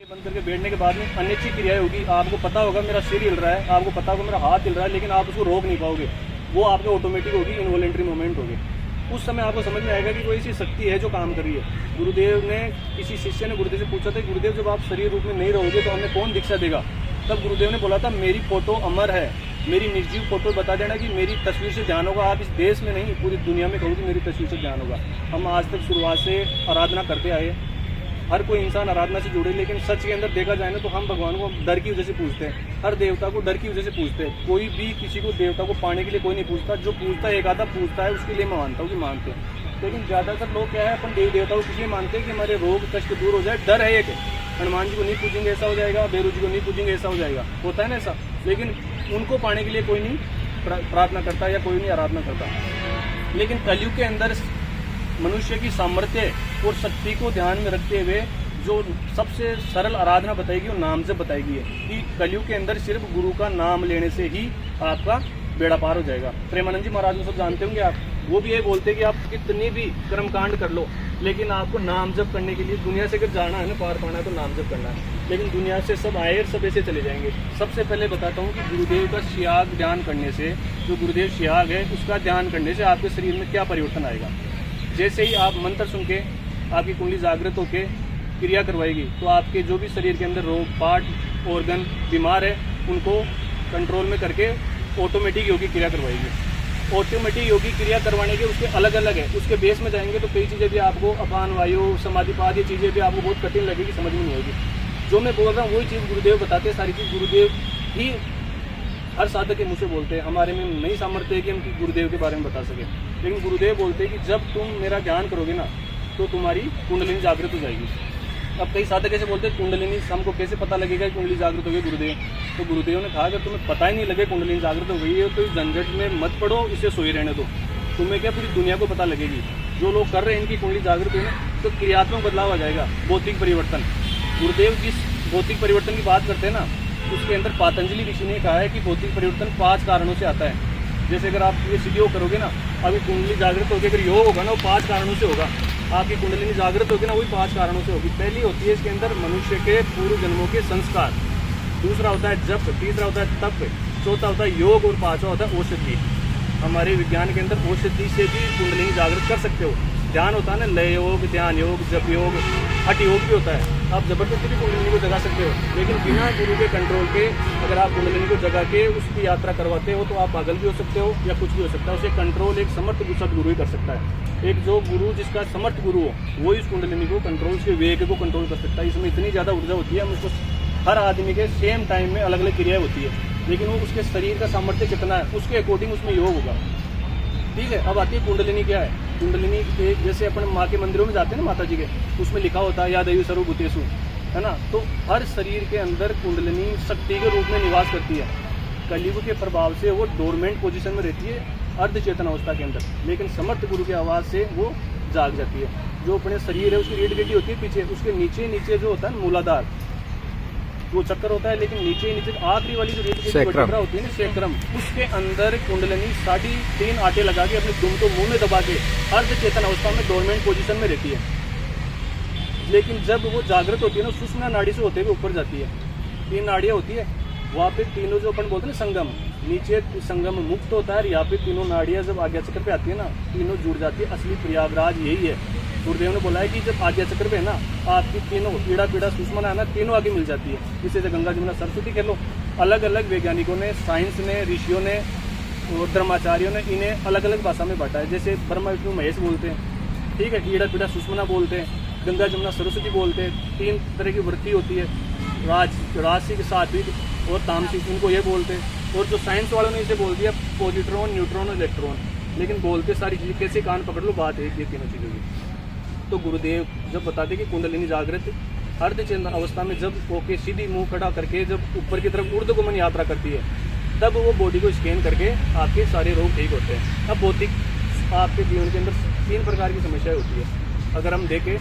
बंद करके बैठने के बाद में अनिच्छित क्रियाएं होगी। आपको पता होगा मेरा सिर हिल रहा है, आपको पता होगा मेरा हाथ हिल रहा है, लेकिन आप उसको रोक नहीं पाओगे। वो आपके ऑटोमेटिक होगी, इनवॉलेंट्री मूवमेंट होगी। उस समय आपको समझ में आएगा कि कोई ऐसी शक्ति है जो काम कर रही है। गुरुदेव ने, किसी शिष्य ने गुरुदेव से पूछा था, गुरुदेव जब आप शरीर रूप में नहीं रहोगे तो हमें कौन दीक्षा देगा? तब गुरुदेव ने बोला था, मेरी फोटो अमर है, मेरी निर्जीव फोटो बता देना कि मेरी तस्वीर से ध्यान होगा। आप इस देश में नहीं, पूरी दुनिया में कहोगे मेरी तस्वीर से ध्यान होगा। हम आज तक शुरुआत से आराधना करते आए, हर कोई इंसान आराधना से जुड़े, लेकिन सच के अंदर देखा जाए ना तो हम भगवान को डर की वजह से पूछते हैं, हर देवता को डर की वजह से पूछते हैं। कोई भी किसी को देवता को पाने के लिए कोई नहीं पूछता, जो पूछता है एक आधा पूछता है, उसके लिए मैं मानता हूँ कि मानते हैं। लेकिन ज़्यादातर लोग क्या है, अपन देवी देवताओं को इसलिए मानते हैं कि हमारे रोग कष्ट दूर हो जाए, डर है एक। हनुमान जी को नहीं पूजेंगे ऐसा हो जाएगा, भैरव जी को नहीं पूजेंगे ऐसा हो जाएगा, होता है ना ऐसा। लेकिन उनको पाने के लिए कोई नहीं प्रार्थना करता या कोई नहीं आराधना करता। लेकिन कलयुग के अंदर मनुष्य की सामर्थ्य और शक्ति को ध्यान में रखते हुए जो सबसे सरल आराधना बताएगी वो नाम जप बताएगी है कि कलयुग के अंदर सिर्फ गुरु का नाम लेने से ही आपका बेड़ा पार हो जाएगा। प्रेमानंद जी महाराज को सब जानते होंगे आप, वो भी ये बोलते हैं कि आप कितनी भी कर्मकांड कर लो, लेकिन आपको नाम जप करने के लिए दुनिया से अगर जाना है ना, पार पाना है तो नाम जप करना है। लेकिन दुनिया से सब आए और सब ऐसे चले जाएंगे। सबसे पहले बताता हूँ कि गुरुदेव का श्याग ध्यान करने से, जो गुरुदेव श्याग है उसका ध्यान करने से आपके शरीर में क्या परिवर्तन आएगा। जैसे ही आप मंत्र सुन के आपकी कुंडली जागृत होकर क्रिया करवाएगी तो आपके जो भी शरीर के अंदर रोग, पार्ट, ऑर्गन बीमार है उनको कंट्रोल में करके ऑटोमेटिक योगी क्रिया करवाएगी। ऑटोमेटिक योगी क्रिया करवाने के उसके अलग अलग है, उसके बेस में जाएंगे तो कई चीज़ें भी आपको अपान वायु, समाधिपाद, ये चीज़ें भी आपको बहुत कठिन लगेगी, समझ में नहीं आएगी। जो मैं बोल रहा हूँ वही चीज़ गुरुदेव बताते हैं, सारी चीज़ गुरुदेव ही हर साधक के मुँह से बोलते हैं। हमारे में नहीं सामर्थ्य है कि हम गुरुदेव के बारे में बता सकें, लेकिन गुरुदेव बोलते हैं कि जब तुम मेरा ध्यान करोगे ना तो तुम्हारी कुंडलिनी जागृत हो जाएगी। अब कई साधक ऐसे बोलते हैं कुंडलिनी हमको कैसे पता लगेगा कि कुंडली जागृत हो गई गुरुदेव? तो गुरुदेव ने कहा अगर तुम्हें पता ही नहीं लगे कुंडलिनी जागृत हो गई है तो इस झंझट में मत पड़ो, इसे सोई रहने दो। तुम्हें क्या पूरी दुनिया को पता लगेगी। जो लोग कर रहे हैं इनकी कुंडली जागृत हुई ना तो क्रियात्मक बदलाव आ जाएगा, भौतिक परिवर्तन। गुरुदेव जिस भौतिक परिवर्तन की बात करते हैं ना, उसके अंदर पतंजलि ऋषि ने कहा है कि भौतिक परिवर्तन 5 कारणों से आता है। जैसे अगर आप ये सीधी योग करोगे ना, अभी कुंडली जागृत होगी, अगर योग होगा ना वो 5 कारणों से होगा। आपकी कुंडलिनी जागृत होगी ना वही 5 कारणों से होगी। पहली होती है इसके अंदर मनुष्य के पूर्व जन्मों के संस्कार, दूसरा होता है जप, तीसरा होता है तप, चौथा होता है योग और पांचवा होता है औषधि। हमारे विज्ञान के अंदर औषधि से भी कुंडलिनी जागृत कर सकते हो। ध्यान होता है ना, लय योग, ध्यान योग, जप योग, हठ योग भी होता है। आप जबरदस्ती भी कुंडलिनी को जगा सकते हो, लेकिन बिना गुरु के कंट्रोल के अगर आप कुंडलिनी को जगा के उसकी यात्रा करवाते हो तो आप पागल भी हो सकते हो या कुछ भी हो सकता है। उसे कंट्रोल एक समर्थ सदगुरु ही कर सकता है। एक जो गुरु जिसका समर्थ गुरु हो वो इस कुंडलिनी को कंट्रोल, उसके वेग को कंट्रोल कर सकता है। इसमें इतनी ज़्यादा ऊर्जा होती है, हम उसको हर आदमी के सेम टाइम में अलग अलग क्रिया होती है, लेकिन वो उसके शरीर का सामर्थ्य कितना है उसके अकॉर्डिंग उसमें योग होगा। ठीक है, अब आती है कुंडलिनी क्या है। कुंडलिनी जैसे अपन माँ के मंदिरों में जाते हैं ना, माता जी के, उसमें लिखा होता है या दैवी सर्वभूतेषु, है ना। तो हर शरीर के अंदर कुंडलिनी शक्ति के रूप में निवास करती है। कलयुग के प्रभाव से वो डोरमेंट पोजीशन में रहती है, अर्धचेतन अवस्था के अंदर, लेकिन समर्थ गुरु की आवाज़ से वो जाग जाती है। जो अपने शरीर है उसकी रीढ़ की हड्डी होती है पीछे, उसके नीचे नीचे जो होता है मूलाधार, वो चक्कर होता है, लेकिन नीचे नीचे आखिरी वाली जो रीढ़ की वर्टिब्रा होती है ना, सैक्रम, उसके अंदर कुंडलिनी 3.5 आटे लगा के अपने दुम को मुंह में दबा के अर्धचेतन अवस्था में डोरमेंट पोजीशन में रहती है। लेकिन जब वो जागृत होती है ना, सुषुम्ना नाड़ी से होते हुए ऊपर जाती है। 3 नाड़ियाँ होती है, वहाँ पे तीनों जो अपन बोलते हैं ना संगम, नीचे संगम मुक्त होता है, यहाँ पे तीनों नाड़ियाँ जब आज्ञा चक्र पे आती है ना, तीनों जुड़ जाती है। असली प्रयागराज यही है। गुरुदेव ने बोला है कि जब आज्ञा चक्र पे है ना, आपकी तीनों ईड़ा पीड़ा सुषुम्ना है ना, तीनों आगे मिल जाती है। इसे से गंगा जमुना सरस्वती कह लो। अलग अलग वैज्ञानिकों ने, साइंस ने, ऋषियों ने और धर्माचार्यों ने इन्हें अलग अलग भाषा में बांटा है। जैसे ब्रह्मा विष्णु महेश बोलते हैं, ठीक है, ईड़ा पीड़ा सुषुम्ना बोलते हैं, गंगा जमुना सरस्वती बोलते हैं। 3 तरह की वृत्ति होती है, राजसिक, सात्विक और तामसिक, इनको ये बोलते हैं। और जो साइंस वालों ने इसे बोल दिया पॉजिट्रॉन, न्यूट्रॉन और इलेक्ट्रॉन। लेकिन बोलते सारी चीज़ें कैसे, कान पकड़ लो, बात है ये तीनों चीज़ों की। तो गुरुदेव जब बताते कि कुंडलिनी जागृत अर्धचेतन अवस्था में जब होके सीधी मुंह खड़ा करके जब ऊपर की तरफ ऊर्ध्वगमन यात्रा करती है, तब वो बॉडी को स्कैन करके आपके सारे रोग ठीक होते हैं। अब भौतिक आपके जीवन के अंदर 3 प्रकार की समस्याएं होती है। अगर हम देखें,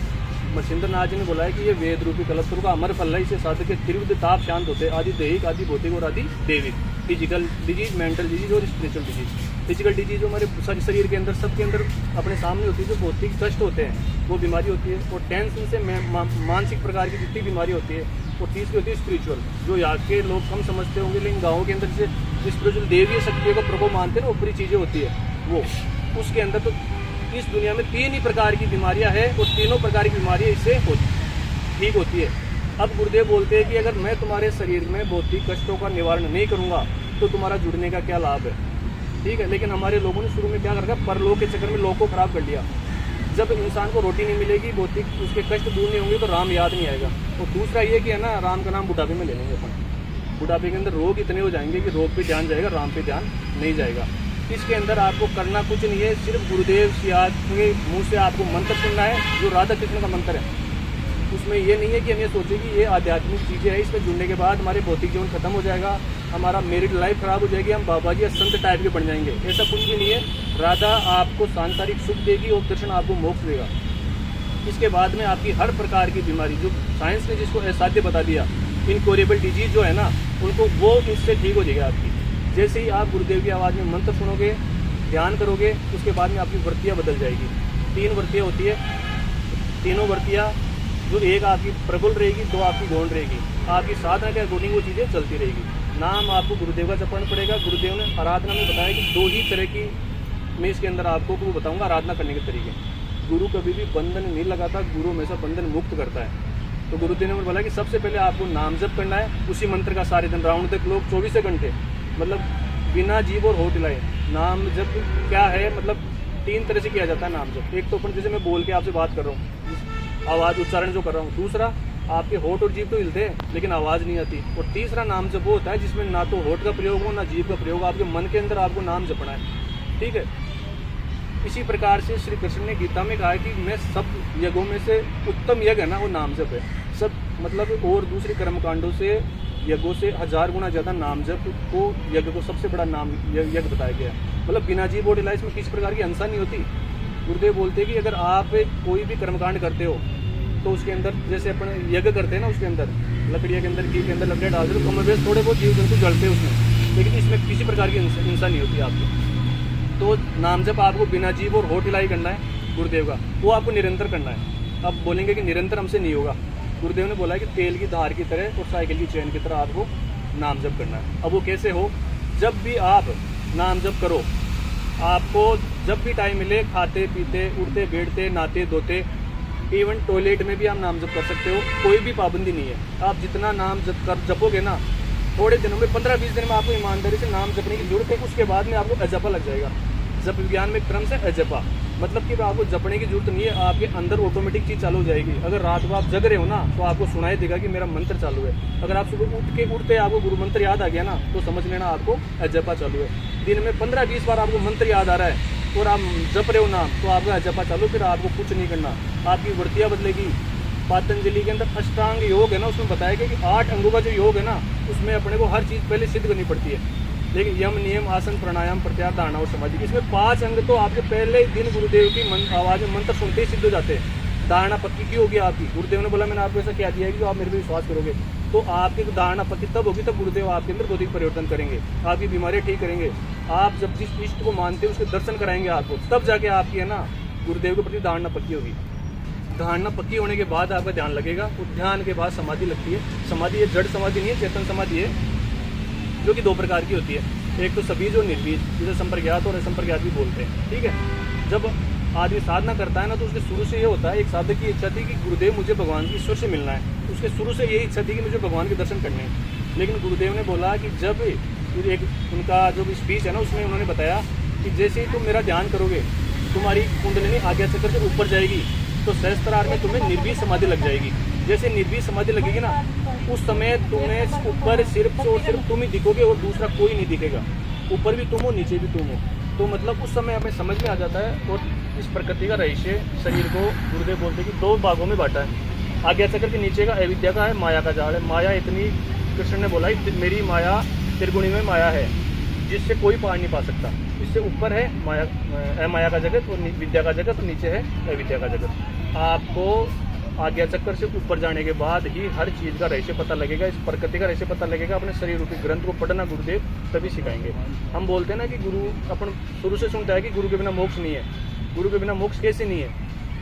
मच्छिंद्र नाथ जी ने बोला है कि ये वेद रूपी कलत्र का अमर फल है, इसे साधक के त्रिविध ताप शांत होते हैं, आदि दैहिक, आदि भौतिक और आदि दैविक। फिजिकल डिजीज, मेंटल डिजीज और स्पिरिचुअल डिजीज। फिजिकल डिजीज जो हमारे शरीर के अंदर, सबके अंदर अपने सामने होती है, जो भौतिक कष्ट होते हैं वो बीमारी होती है। और टेंशन से मानसिक प्रकार की जितनी बीमारी होती है और तीसरी होती है स्पिरिचुअल, जो यहाँ के लोग कम समझते होंगे, लेकिन गाँव के अंदर से स्पिरिचुअल देवीय शक्तियों को प्रकोप मानते हैं ना, ऊपरी चीज़ें होती है वो, उसके अंदर तो इस दुनिया में 3 ही प्रकार की बीमारियां हैं और तीनों प्रकार की बीमारियां इससे ठीक होती है। अब गुरुदेव बोलते हैं कि अगर मैं तुम्हारे शरीर में भौतिक कष्टों का निवारण नहीं करूंगा तो तुम्हारा जुड़ने का क्या लाभ है, ठीक है। लेकिन हमारे लोगों ने शुरू में क्या कर रखा, परलोक के चक्कर में लोग को खराब कर लिया। जब इंसान को रोटी नहीं मिलेगी, भौतिक उसके कष्ट दूर नहीं होंगे तो राम याद नहीं आएगा। और दूसरा ये कि है ना, राम का नाम बुढ़ापे में ले लेंगे अपन, बुढ़ापे के अंदर रोग इतने हो जाएंगे कि रोग पे ध्यान जाएगा, राम पे ध्यान नहीं जाएगा। इसके अंदर आपको करना कुछ नहीं है, सिर्फ गुरुदेव सियाद के मुंह से आपको मंत्र सुनना है, जो राधा कृष्ण का मंत्र है। उसमें ये नहीं है कि हम ये सोचें कि ये आध्यात्मिक चीज़ें हैं, इसमें जुड़ने के बाद हमारे भौतिक जीवन खत्म हो जाएगा, हमारा मैरिड लाइफ खराब हो जाएगी, हम बाबा जी या संत टाइप के बन जाएंगे। ऐसा कुछ भी नहीं है। राधा आपको सांसारिक सुख देगी और कृष्ण आपको मोक्ष देगा। इसके बाद में आपकी हर प्रकार की बीमारी, जो साइंस ने जिसको असाध्य बता दिया, इनक्योरेबल डिजीज जो है ना, उनको वो इससे ठीक हो जाएगा आपकी। जैसे ही आप गुरुदेव की आवाज़ में मंत्र सुनोगे, ध्यान करोगे, उसके बाद में आपकी वृत्तियाँ बदल जाएगी। 3 वृत्तियाँ होती है, तीनों वृत्तियाँ जो एक आपकी प्रबल रहेगी, 2 आपकी गौण रहेगी। आपकी साधना के अकॉर्डिंग वो चीज़ें चलती रहेगी। नाम आपको गुरुदेव का जपना पड़ेगा। गुरुदेव ने आराधना में बताया कि 2 ही तरह की मैं इसके अंदर आपको बताऊँगा आराधना करने के तरीके। गुरु कभी भी बंधन नहीं लगाता, गुरु हमेशा बंधन मुक्त करता है। तो गुरुदेव ने बोला कि सबसे पहले आपको नाम जप करना है, उसी मंत्र का सारे दिन राउंड तक लोग 24 घंटे, मतलब बिना जीव और होठ हिलाए। नाम जप क्या है, मतलब 3 तरह से किया जाता है नाम जप। एक तो अपन जैसे मैं बोल के आपसे बात कर रहा हूँ, आवाज़ उच्चारण जो कर रहा हूँ। दूसरा, आपके होठ और जीभ तो हिलते हैं लेकिन आवाज़ नहीं आती। और तीसरा नाम जप वो होता है जिसमें ना तो होठ का प्रयोग हो ना जीभ का प्रयोग, आपके मन के अंदर आपको नाम जपना है, ठीक है। इसी प्रकार से श्री कृष्ण ने गीता में कहा है कि मैं सब यज्ञों में से उत्तम यज्ञ है ना, वो नाम जप है। सब मतलब और दूसरे कर्मकांडों से, यज्ञों से 1000 गुना ज़्यादा नाम जप को, यज्ञ को सबसे बड़ा नाम यज्ञ बताया गया है। मतलब बिना जीव और हिलाए इसमें किसी प्रकार की हिंसा नहीं होती। गुरुदेव बोलते हैं कि अगर आप कोई भी कर्मकांड करते हो तो उसके अंदर, जैसे अपन यज्ञ करते हैं ना, उसके अंदर लकड़ियाँ के अंदर, घी के अंदर लकड़ियाँ डालते हो, कमोबेश थोड़े बहुत जीव जंतु जलते हैं उसमें, लेकिन इसमें किसी प्रकार की हिंसा नहीं होती आपको। तो नाम जप आपको बिना जीव और होठ हिलाई करना है गुरुदेव का, वो आपको निरंतर करना है। अब बोलेंगे कि निरंतर हमसे नहीं होगा। गुरुदेव ने बोला है कि तेल की धार की तरह और साइकिल की चेन की तरह आपको नाम जप करना है। अब वो कैसे हो, जब भी आप नाम जप करो, आपको जब भी टाइम मिले, खाते पीते, उठते बैठते, नहाते धोते, इवन टॉयलेट में भी आप नाम जप कर सकते हो, कोई भी पाबंदी नहीं है। आप जितना नाम जपोगे ना, थोड़े दिनों में 15-20 दिन में आपको ईमानदारी से नाम जपने की जरूरत है। उसके बाद में आपको अजपा लग जाएगा। जप विज्ञान में क्रम से अजपा, मतलब कि आपको जपने की जरूरत नहीं है, आपके अंदर ऑटोमेटिक चीज़ चालू हो जाएगी। अगर रात को आप जग रहे हो ना, तो आपको सुनाई देगा कि मेरा मंत्र चालू है। अगर आप सुबह उठते आपको गुरु मंत्र याद आ गया ना, तो समझ लेना आपको अजपा चालू है। दिन में 15-20 बार आपको मंत्र याद आ रहा है और आप जप रहे हो नाम, तो आपका अजपा चालू। फिर आपको कुछ नहीं करना, आपकी वृत्तियाँ बदलेगी। पतंजलि के अंदर अष्टांग योग है ना, उसमें बताया गया कि 8 अंगों का जो योग है ना, उसमें अपने को हर चीज़ पहले सिद्ध करनी पड़ती है। लेकिन यम, नियम, आसन, प्राणायाम, प्रत्याहार, धारणा और समाधि, इसमें 5 अंग तो आपके पहले दिन गुरुदेव की आवाज़ में मंत्र सुनते ही सिद्ध हो जाते हैं। धारणा पक्की की होगी आपकी। गुरुदेव ने बोला मैंने आपको ऐसा क्या दिया है कि जो आप मेरे पे विश्वास करोगे, तो आपकी तो धारणा पक्की तब होगी, तब गुरुदेव आपके अंदर बौद्धिक परिवर्तन करेंगे, आपकी बीमारियाँ ठीक करेंगे। आप जब जिस इष्ट को मानते हो उसके दर्शन कराएंगे आपको, तब जाके आपकी है ना गुरुदेव के प्रति धारणा पक्की होगी। धारणा पक्की होने के बाद आपका ध्यान लगेगा, और ध्यान के बाद समाधि लगती है। समाधि ये जड़ समाधि नहीं है, चेतन समाधि है, जो कि 2 प्रकार की होती है। एक तो सबीज और निर्बीज, जिसे संप्रज्ञात और असंप्रज्ञात भी बोलते हैं, ठीक है। जब आदमी साधना करता है ना, तो उसके शुरू से ये होता है, एक साधक की इच्छा थी कि गुरुदेव मुझे भगवान की ईश्वर से मिलना है। उसके शुरू से यही इच्छा थी कि मुझे भगवान के दर्शन करने हैं। लेकिन गुरुदेव ने बोला कि जब एक उनका जो स्पीच है ना, उसमें उन्होंने बताया कि जैसे ही तुम मेरा ध्यान करोगे, तुम्हारी कुंडलिनी आज्ञा चक्र से ऊपर जाएगी, तो सहस्त्रार में तुम्हें निर्भीक समाधि लग जाएगी। जैसे निर्भीक समाधि लगेगी ना, उस समय तुम्हें ऊपर सिर्फ और सिर्फ तुम ही दिखोगे और दूसरा कोई नहीं दिखेगा। ऊपर भी तुम हो, नीचे भी तुम हो। तो मतलब उस समय हमें समझ में आ जाता है। और इस प्रकृति का रहस्य शरीर को गुरुदेव बोलते हैं कि 2 भागों में बांटा है। आज्ञा चक्र के नीचे का अविद्या का है, माया का जाल है। माया इतनी, कृष्ण ने बोला मेरी माया त्रिगुणी में माया है, जिससे कोई पार नहीं पा सकता। इससे ऊपर है माया, माया का जगत और विद्या का जगत, और नीचे है अविद्या का जगत। आपको आज्ञा चक्कर से ऊपर जाने के बाद ही हर चीज़ का रहस्य पता लगेगा, इस प्रकृति का रहस्य पता लगेगा। अपने शरीर रूपी ग्रंथ को पढ़ना गुरुदेव तभी सिखाएंगे। हम बोलते हैं ना कि गुरु, अपन शुरू से सुनता है कि गुरु के बिना मोक्ष नहीं है। गुरु के बिना मोक्ष कैसे नहीं है?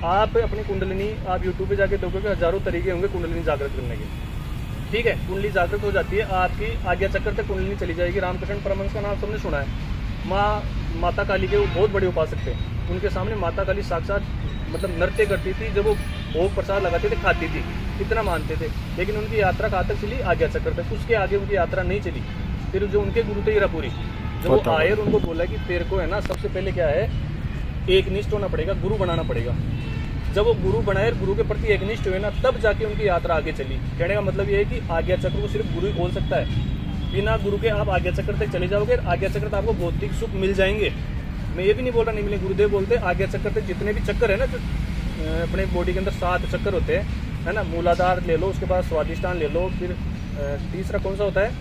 आप अपनी कुंडलिनी, आप यूट्यूब पे जाके देखोगे, हज़ारों तरीके होंगे कुंडलिनी जागृत करने के, ठीक है, कुंडली जागृत हो जाती है, आपकी आज्ञा चक्र तक कुंडली चली जाएगी। रामकृष्ण परमहंस का नाम सबने सुना है। माता काली के वो बहुत बड़े उपासक थे। उनके सामने माता काली साक्षात मतलब नृत्य करती थी, जब वो भोग प्रसाद लगाते थे, खाती थी, इतना मानते थे। लेकिन उनकी यात्रा कहाँ तक चली? आज्ञा चक्र तक, उसके आगे उनकी यात्रा नहीं चली। फिर जो उनके गुरु थे हीरापुरी, जब वो आए और उनको बोला कि तेरे को है ना सबसे पहले क्या है, एक निष्ठ होना पड़ेगा, गुरु बनाना पड़ेगा। जब वो गुरु बनाए, गुरु के प्रति एकनिष्ठ हुए ना, तब जाके उनकी यात्रा आगे चली। कहने का मतलब ये है कि आज्ञा चक्र को सिर्फ गुरु ही खोल सकता है। बिना गुरु के आप आज्ञा चक्र तक चले जाओगे, आज्ञा चक्र तक आपको भौतिक सुख मिल जाएंगे। मैं ये भी नहीं बोल रहा नहीं मिले, गुरुदेव बोलते आज्ञा चक्र तक जितने भी चक्कर है ना, जो अपने बॉडी के अंदर 7 चक्कर होते हैं, है ना, मूलाधार ले लो, उसके बाद स्वादिष्टान ले लो, फिर तीसरा कौन सा होता है,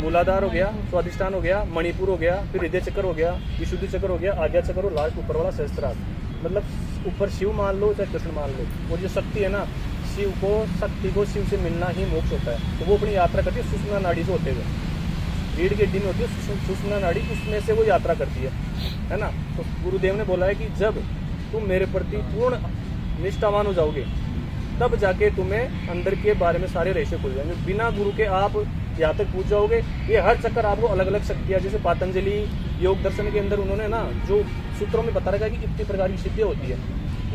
मूलाधार हो गया, स्वादिष्टान हो गया, मणिपुर हो गया, फिर हृदय चक्र हो गया, विशुद्धि चक्र हो गया, आज्ञा चक्र और लास्ट ऊपर वाला सहस्त्रार। मतलब ऊपर शिव मान लो चाहे कृष्ण मान लो, वो जो शक्ति है ना, शिव को, शक्ति को शिव से मिलना ही मोक्ष होता है। तो वो अपनी यात्रा करती है सुषुम्ना नाड़ी से होते हुए, रीढ़ की हड्डी में होती है सुषुम्ना नाड़ी, उसमें से वो यात्रा करती है ना। तो गुरुदेव ने बोला है कि जब तुम मेरे प्रति पूर्ण निष्ठावान हो जाओगे, तब जाके तुम्हें अंदर के बारे में सारे रहस्य खुल जाएंगे। बिना गुरु के आप यहाँ तक पूछ जाओगे। ये हर चक्कर आपको अलग अलग शक्तियाँ, जैसे पातंजलि योग दर्शन के अंदर उन्होंने ना जो सूत्रों में बता रखा है कि इतनी प्रकार की सिद्धियाँ होती है,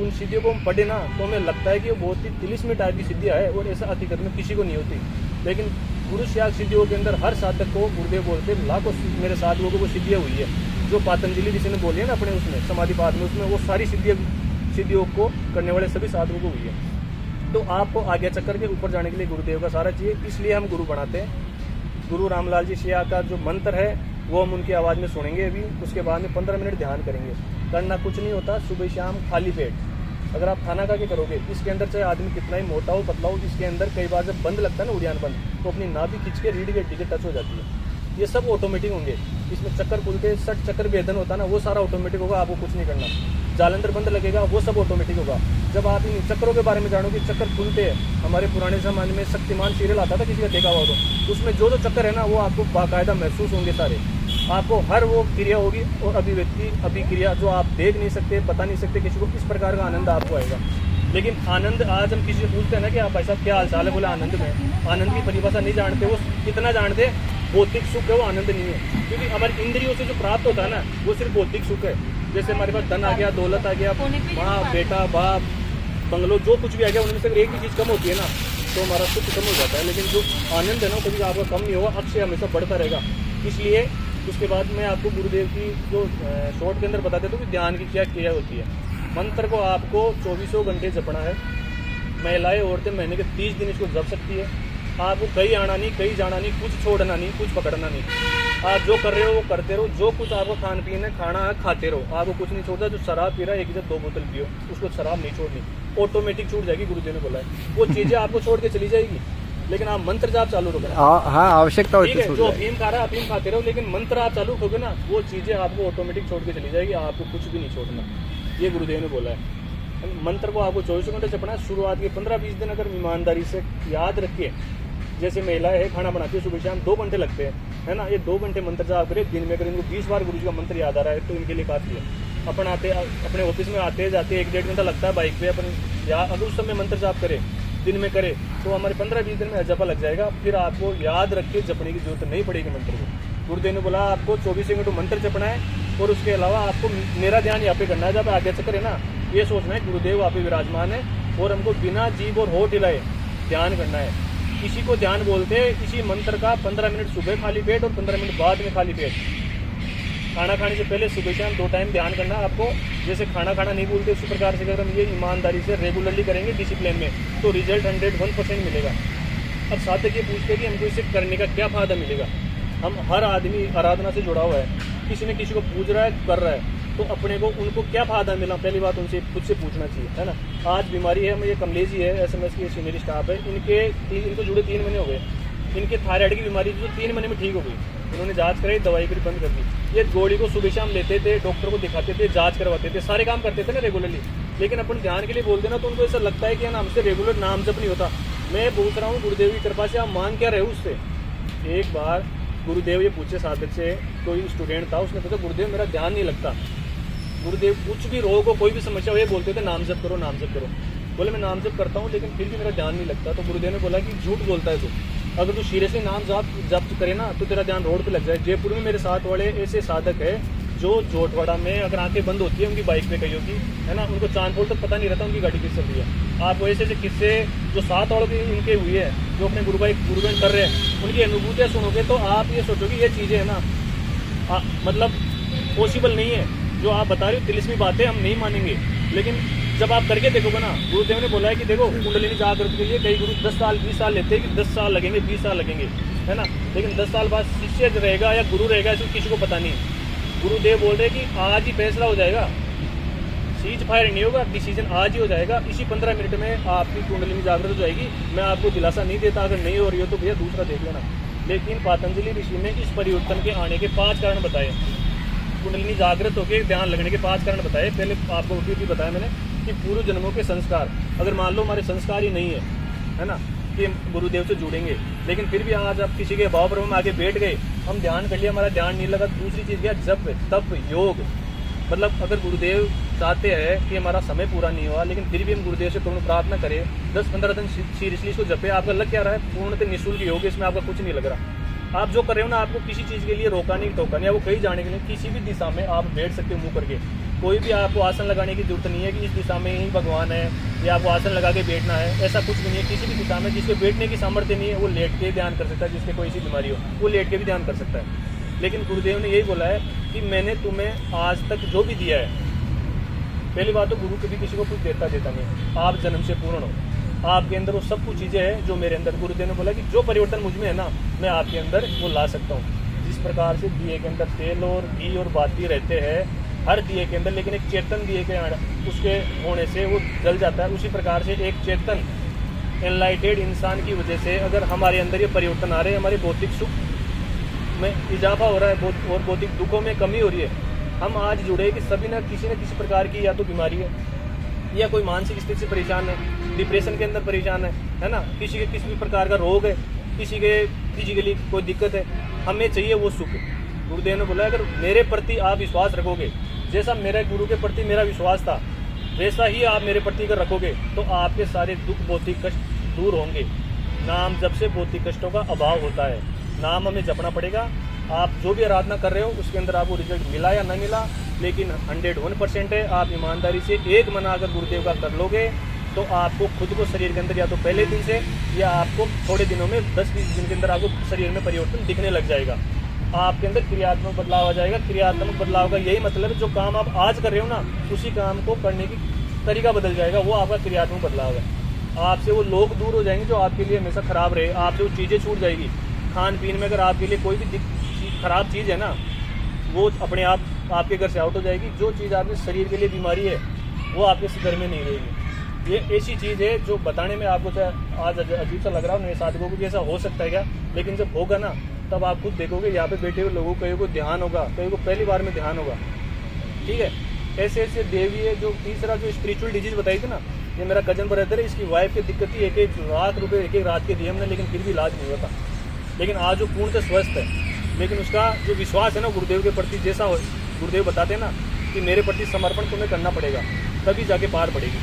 उन सिद्धियों को हम पढ़े ना तो हमें लगता है कि वो बहुत ही तिलिस्मी टाइप की सिद्धियाँ है, और ऐसा हकीकत में किसी को नहीं होती। लेकिन गुरु त्याग सिद्धियों के अंदर हर साधक को गुरुदेव बोलते लाखों मेरे साधकों को वो सिद्धियाँ हुई है जो पातंजलि ऋषि ने बोली है ना अपने उसमें समाधिपाद में, उसमें वो सारी सिद्धियों को करने वाले सभी साधकों को हुई है। तो आपको आज्ञा चक्कर के ऊपर जाने के लिए गुरुदेव का सहारा चाहिए, इसलिए हम गुरु बनाते हैं। गुरु रामलाल जी सिया का जो मंत्र है वो हम उनकी आवाज़ में सुनेंगे अभी, उसके बाद में 15 मिनट ध्यान करेंगे। करना कुछ नहीं होता, सुबह शाम खाली पेट अगर आप खाना खा के करोगे, इसके अंदर चाहे आदमी कितना ही मोटा हो पतला हो, इसके अंदर कई बार जब बंद लगता है ना उड़ियान बंद, तो अपनी नाभि खींच के रीढ़ की हड्डी के टच हो जाती है। ये सब ऑटोमेटिक होंगे। इसमें चक्कर खुलते 60 चक्कर वेदन होता है ना, वो सारा ऑटोमेटिक होगा, आपको कुछ नहीं करना। जालंधर बंद लगेगा, वो सब ऑटोमेटिक होगा। जब आप इन चक्करों के बारे में जानोगे, चक्कर खुलते हैं। हमारे पुराने ज़माने में शक्तिमान सीरियल आता था, किसी का देखा हुआ तो उसमें जो चक्कर है ना वो आपको बाकायदा महसूस होंगे सारे। आपको हर वो क्रिया होगी और अभिव्यक्ति अभिक्रिया जो आप देख नहीं सकते, बता नहीं सकते किसी को, इस प्रकार का आनंद आपको आएगा। लेकिन आनंद, आज हम किसी से पूछते हैं ना कि आप भाई साहब क्या हाल चाल है, बोले आनंद में। आनंद की परिभाषा नहीं जानते, वो कितना जानते, भौतिक सुख है वो आनंद नहीं है। क्योंकि हमारी इंद्रियों से जो प्राप्त होता है ना वो सिर्फ भौतिक सुख है। जैसे हमारे पास धन आ गया, दौलत आ गया, माँ बेटा बाप बंगलो जो कुछ भी आ गया, उनमें से एक ही चीज़ कम होती है ना तो हमारा सुख कम हो जाता है। लेकिन जो आनंद है ना कभी आपका कम नहीं होगा, अक्षय हमेशा बढ़ता रहेगा। इसलिए उसके बाद मैं आपको गुरुदेव की जो शॉर्ट के अंदर बता देता हूँ कि ध्यान की क्या क्रिया होती है। मंत्र को आपको 24 घंटे जपना है। महिलाएं औरतें महीने के 30 दिन इसको जप सकती है। आपको कहीं आना नहीं, कहीं जाना नहीं, कुछ छोड़ना नहीं, कुछ पकड़ना नहीं। आप जो कर रहे हो वो करते रहो। जो कुछ आपको खान पीन है, खाना है, खाते रहो। आपको कुछ नहीं छोड़ता। जो शराब पी रहा है, एक से 2 बोतल पियो, उसको शराब नहीं छोड़नी, ऑटोमेटिक छूट जाएगी। गुरुजी ने बोला है वो चीज़ें आपको छोड़ के चली जाएगी। लेकिन आप मंत्र जाप चालू रखो। हाँ, आवश्यकता होती है। जो अफीम खा रहा है अफीम खाते रहो, लेकिन मंत्र आप चालू रखोगे ना वो चीज़ें आपको ऑटोमेटिक छोड़ के चली जाएगी। आपको कुछ भी नहीं छोड़ना, ये गुरुदेव ने बोला है। मंत्र को आपको 24 घंटे जपना है। शुरुआत के 15-20 दिन अगर ईमानदारी से याद रखिए। जैसे महिलाएं है खाना बनाती है, सुबह शाम 2 घंटे लगते हैं, है ना। ये 2 घंटे मंत्र जाप करें दिन में। अगर इनको 20 बार गुरुजी का मंत्र याद आ रहा है तो इनके लिए काफ़ी है। अपन अपने ऑफिस में आते जाते 1-1.5 घंटा लगता है बाइक पे, अपन अगर उस समय मंत्र जाप करें, दिन में करें, तो हमारे 15-20 दिन में जपा लग जाएगा। फिर आपको याद रख के जपने की जरूरत नहीं पड़ेगी मंत्र को। गुरुदेव ने बोला आपको 24 घंटे मंत्र जपना है और उसके अलावा आपको मेरा ध्यान यहाँ पे करना है। जब आगे चक्कर है ना, ये सोचना है गुरुदेव आप ही विराजमान है और हमको बिना जीभ और होठ हिलाए ध्यान करना है। इसी को ध्यान बोलते हैं। इसी मंत्र का 15 मिनट सुबह खाली पेट और 15 मिनट बाद में खाली पेट। खाना खाने से पहले सुबह शाम 2 टाइम ध्यान करना आपको। जैसे खाना खाना नहीं भूलते उसी प्रकार से अगर हम ये ईमानदारी से रेगुलरली करेंगे डिसिप्लिन में, तो रिजल्ट 101% मिलेगा। अब साधक ये पूछते हैं कि हमको इसे करने का क्या फ़ायदा मिलेगा। हम हर आदमी आराधना से जुड़ा हुआ है, किसी न किसी को पूछ रहा है, कर रहा है, तो अपने को उनको क्या फ़ायदा मिला, पहली बात उनसे खुद से पूछना चाहिए, है ना। आज बीमारी है, ये कमलेश जी है, SMS की सीनियर स्टाफ है, इनको जुड़े 3 महीने हो गए। इनके थायराइड की बीमारी जो 3 महीने में ठीक हो गई। इन्होंने जांच कराई, दवाई फिर बंद कर दी। ये गोली को सुबह शाम लेते थे, डॉक्टर को दिखाते थे, जांच करवाते थे, सारे काम करते थे ना रेगुलरली। लेकिन अपन ध्यान के लिए बोलते ना तो उनको ऐसा लगता है कि हमसे रेगुलर नाम जप नहीं होता। मैं पूछ रहा हूँ गुरुदेव की कृपा से आप मांग क्या रहे हो उससे। एक बार गुरुदेव ये पूछे साधक से, कोई स्टूडेंट था, उसने पूछा गुरुदेव मेरा ध्यान नहीं लगता। गुरुदेव कुछ भी रोग हो, कोई भी समस्या हो, ये बोलते थे नाम जप करो, नाम जप करो। बोले मैं नाम जप करता हूँ लेकिन फिर भी मेरा ध्यान नहीं लगता। तो गुरुदेव ने बोला कि झूठ बोलता है तू, अगर तू सीरियसली नाम जप करे ना तो तेरा ध्यान रोड पे लग जाए। जयपुर में मेरे साथ वाले ऐसे साधक है जो जोटवाड़ा में अगर आंखें बंद होती है उनकी बाइक पे कईयों की, है ना, उनको चांदपुर तक पता नहीं रहता उनकी गाड़ी किस चल रही है। आप ऐसे ऐसे किस्से जो साथ वालों के इनके हुई है, जो अपने गुरुगण कर रहे हैं, उनकी अनुभूतियाँ सुनोगे तो आप ये सोचोगे ये चीज़ें है ना मतलब पॉसिबल नहीं है। जो आप बता रहे हो तिलिस्मी बातें हम नहीं मानेंगे, लेकिन जब आप करके देखोगे ना, गुरुदेव ने बोला है कि देखो कुंडलिनी जागृत के लिए कई गुरु 10 साल 20 साल लेते हैं कि 10 साल लगेंगे 20 साल लगेंगे, है ना, लेकिन 10 साल बाद शिष्य रहेगा या गुरु रहेगा इसको किसी को पता नहीं। गुरुदेव बोल रहे कि आज ही फैसला हो जाएगा, सीज फायर नहीं होगा, डिसीजन आज ही हो जाएगा। इसी 15 मिनट में आपकी कुंडलिनी जागृत हो जाएगी। मैं आपको दिलासा नहीं देता, अगर नहीं हो रही हो तो भैया दूसरा देख लेना। लेकिन पतंजलि ऋषि ने इस परिवर्तन के आने के 5 कारण बताए, कुंडलिनी जागृत होकर ध्यान लगने के 5 कारण बताए। पहले आपको भी बताया मैंने कि पूर्व जन्मों के संस्कार, अगर मान लो हमारे संस्कार ही नहीं है ना कि हम गुरुदेव से जुड़ेंगे, लेकिन फिर भी आज आप किसी के भाव पर हम आगे बैठ गए, हम ध्यान कर लिया, हमारा ध्यान नहीं लगा। दूसरी चीज़ क्या, जप तप योग, मतलब अगर गुरुदेव चाहते हैं कि हमारा समय पूरा नहीं हुआ लेकिन फिर भी हम गुरुदेव से पूर्ण प्रार्थना करें, 10-15 दिन सीरियसली इसको जपे, आपका लग क्या रहा है, पूर्णतः निःशुल्क योग, इसमें आपका कुछ नहीं लग रहा। आप जो कर रहे हो ना, आपको किसी चीज़ के लिए रोका नहीं टोका नहीं, आपको कहीं जाने के लिए किसी भी दिशा में आप बैठ सकते हो मुँह करके। कोई भी आपको आसन लगाने की जरूरत नहीं है कि इस दिशा में ही भगवान है या आपको आसन लगा के बैठना है, ऐसा कुछ भी नहीं है। किसी भी दिशा में जिसके बैठने की सामर्थ्य नहीं है वो लेट के ध्यान कर सकता है, जिसके कोई सी बीमारी हो वो लेट के भी ध्यान कर सकता है। लेकिन गुरुदेव ने यही बोला है कि मैंने तुम्हें आज तक जो भी दिया है, पहली बात तो गुरु कभी किसी को कुछ देता नहीं, आप जन्म से पूर्ण हो, आपके अंदर वो सब कुछ चीज़ें हैं जो मेरे अंदर। गुरुदेव ने बोला कि जो परिवर्तन मुझ में है ना मैं आपके अंदर वो ला सकता हूँ। जिस प्रकार से दिए के अंदर तेल और घी और बाती रहते हैं हर दिए के अंदर, लेकिन एक चेतन दिए के उसके होने से वो जल जाता है, उसी प्रकार से एक चेतन एनलाइटेड इंसान की वजह से अगर हमारे अंदर ये परिवर्तन आ रहे हैं, हमारे भौतिक सुख में इजाफा हो रहा है और भौतिक दुखों में कमी हो रही है। हम आज जुड़े कि सभी न किसी प्रकार की या तो बीमारी है या कोई मानसिक स्थिति से परेशान है, डिप्रेशन के अंदर परेशान है ना, किसी के किसी भी प्रकार का रोग है, किसी के फिजिकली कोई दिक्कत है, हमें चाहिए वो सुख। गुरुदेव ने बोला अगर मेरे प्रति आप विश्वास रखोगे, जैसा मेरे गुरु के प्रति मेरा विश्वास था वैसा ही आप मेरे प्रति अगर रखोगे तो आपके सारे दुख भौतिक कष्ट दूर होंगे। नाम जब से भौतिक कष्टों का अभाव होता है, नाम हमें जपना पड़ेगा। आप जो भी आराधना कर रहे हो उसके अंदर आपको रिजल्ट मिला या न मिला, लेकिन 101% है। आप ईमानदारी से एक मना अगर गुरुदेव का कर लोगे तो आपको खुद को शरीर के अंदर या तो पहले दिन से या आपको थोड़े दिनों में 10-20 दिन के अंदर आपको शरीर में परिवर्तन दिखने लग जाएगा। आपके अंदर क्रियात्मक बदलाव आ जाएगा। क्रियात्मक बदलाव का यही मतलब है जो काम आप आज कर रहे हो ना उसी काम को करने की तरीका बदल जाएगा, वो आपका क्रियात्मक बदलाव है। आपसे वो लोग दूर हो जाएंगे जो आपके लिए हमेशा खराब रहे, आपसे वो चीज़ें छूट जाएगी। खान पीन में अगर आपके लिए कोई भी खराब चीज़ है ना वो अपने आप आपके घर से आउट हो जाएगी। जो चीज़ आपके शरीर के लिए बीमारी है वो आपके घर में नहीं रहेगी। ये ऐसी चीज़ है जो बताने में आपको आज अजीब सा लग रहा हो नए साधकों को कि ऐसा हो सकता है क्या, लेकिन जब होगा ना तब आप खुद देखोगे यहाँ पे बैठे हुए लोगों कई को ध्यान होगा, कई को पहली बार में ध्यान होगा। ठीक है, ऐसे ऐसे देवी है। जो तीसरा जो स्पिरिचुअल डिजीज बताई थी ना, ये मेरा कजन ब्रदर है, इसकी वाइफ की दिक्कत थी, एक लाख रुपए एक रात के दिए हमने, लेकिन फिर भी इलाज नहीं हुआ था। लेकिन आज वो पूर्णतः स्वस्थ है। लेकिन उसका जो विश्वास है ना गुरुदेव के प्रति, जैसा गुरुदेव बताते हैं ना कि मेरे प्रति समर्पण तुम्हें करना पड़ेगा तभी जाके पार पड़ेगी।